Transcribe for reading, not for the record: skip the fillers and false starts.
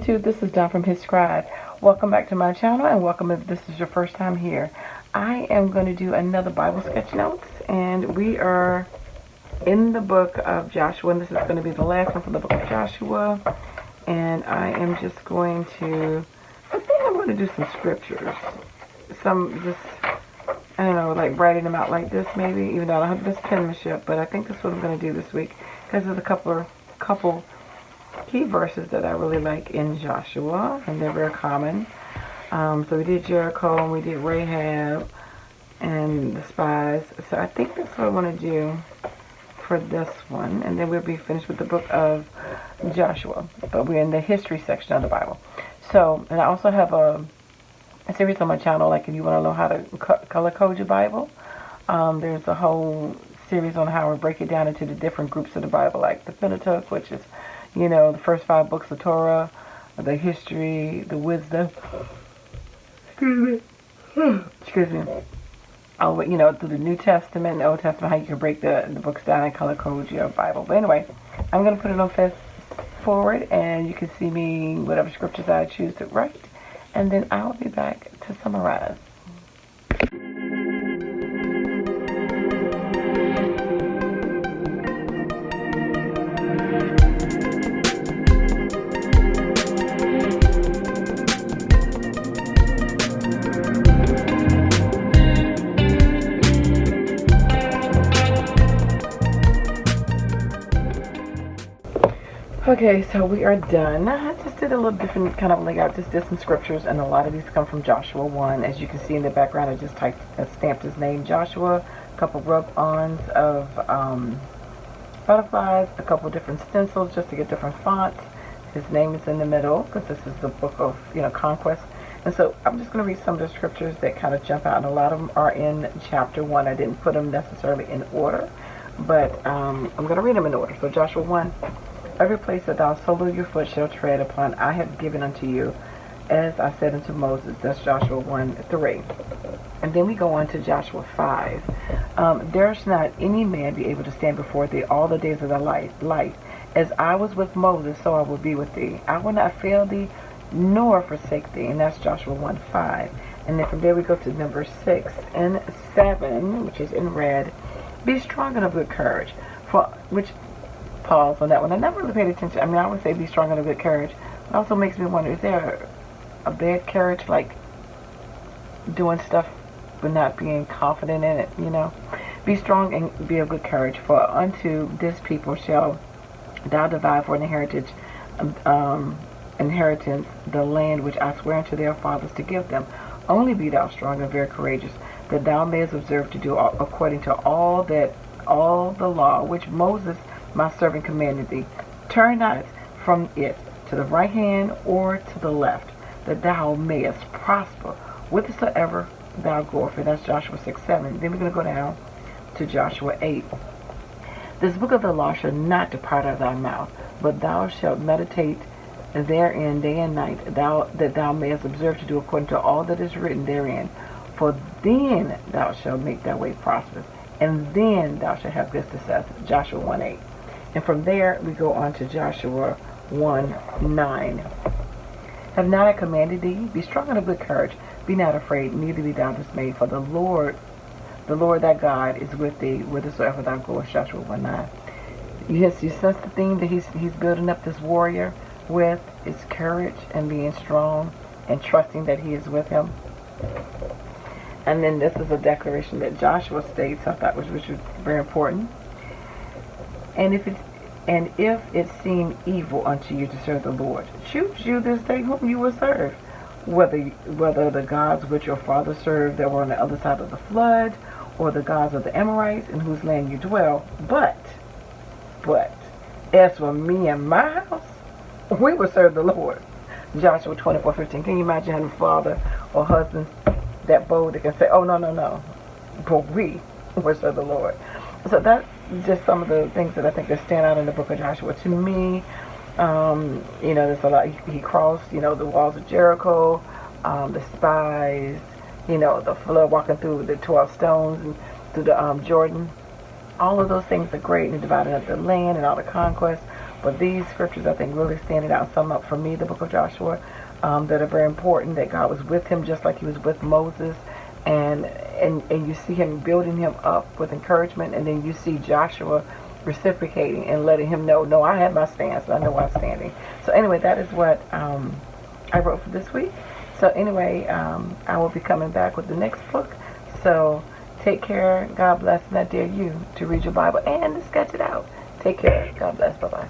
YouTube, this is Dawn from hzscribe. Welcome back to my channel, and welcome if this is your first time here. I am going to do another Bible sketch notes, and we are in the book of Joshua, and this is going to be the last one from the book of Joshua. And I am just going to, I think I'm going to do some scriptures. I don't know, like writing them out like this maybe, even though I don't have this penmanship, but I think that's what I'm going to do this week, because there's a couple key verses that I really like in Joshua, and they're very common. So we did Jericho, and we did Rahab, and the spies. So I think that's what I want to do for this one, and then we'll be finished with the book of Joshua. But we're in the history section of the Bible. So, and I also have a series on my channel, like if you want to know how to color code your Bible. There's a whole series on how we break it down into the different groups of the Bible, like the Pentateuch, which is, you know, the first 5 books of Torah, the history, the wisdom. Excuse me. Oh, you know, through the New Testament, the Old Testament, how you can break the books down and color code your Bible. But anyway, I'm going to put it on fast forward, and you can see me, whatever scriptures I choose to write. And then I'll be back to summarize. Okay, so we are done. I just did a little different kind of layout, just did some scriptures, and a lot of these come from Joshua 1. As you can see in the background, I just stamped his name, Joshua, a couple rub-ons of butterflies, a couple different stencils just to get different fonts. His name is in the middle, because this is the book of, you know, conquest. And so I'm just going to read some of the scriptures that kind of jump out, and a lot of them are in chapter 1. I didn't put them necessarily in order, but I'm going to read them in order. So Joshua 1. Every place that thou soles your foot shall tread upon, I have given unto you, as I said unto Moses. That's Joshua 1:3. And then we go on to Joshua 5. There shall not any man be able to stand before thee all the days of thy life. As I was with Moses, so I will be with thee. I will not fail thee, nor forsake thee. And that's Joshua 1:5. And then from there we go to number 6 and 7, which is in red. Be strong and of good courage, for which... Pause on that one. I never really paid attention. I mean, I would say be strong and of good courage. It also makes me wonder, is there a bad courage, like doing stuff but not being confident in it, you know? Be strong and be of good courage, for unto this people shall thou divide for an inheritance the land which I swear unto their fathers to give them. Only be thou strong and very courageous, that thou mayest observe to do according to all the law which Moses my servant commanded thee. Turn not from it to the right hand or to the left, that thou mayest prosper whithersoever thou goest. And that's Joshua 6:7. Then we're going to go down to Joshua 8. This book of the law shall not depart out of thy mouth, but thou shalt meditate therein day and night, that thou mayest observe to do according to all that is written therein. For then thou shalt make thy way prosperous, and then thou shalt have good success. Joshua 1:8. And from there, we go on to Joshua 1:9. Have not I commanded thee? Be strong and of good courage. Be not afraid, neither be thou dismayed. For the Lord thy God is with thee, whithersoever thou goest. Joshua 1:9. You sense the theme that he's building up this warrior with is courage and being strong and trusting that he is with him. And then this is a declaration that Joshua states, I thought which was very important. And if it seem evil unto you to serve the Lord, choose you this day whom you will serve, whether the gods which your fathers served that were on the other side of the flood, or the gods of the Amorites in whose land you dwell. But as for me and my house, we will serve the Lord. Joshua 24:15. Can you imagine having a father or husband that bold that can say, oh, no, but we will serve the Lord. So that's just some of the things that I think that stand out in the book of Joshua to me. You know, there's a lot. He crossed, you know, the walls of Jericho, the spies, you know, the flood, walking through the 12 stones and through the Jordan. All of those things are great, and dividing up the land and all the conquest. But these scriptures, I think, really standing out, sum up for me the book of Joshua, that are very important, that God was with him just like he was with Moses. And you see him building him up with encouragement, and then you see Joshua reciprocating and letting him know, no, I have my stance, I know I'm standing. So anyway, that is what I wrote for this week. So anyway, I will be coming back with the next book. So take care. God bless, and I dare you to read your Bible and to sketch it out. Take care. God bless. Bye-bye.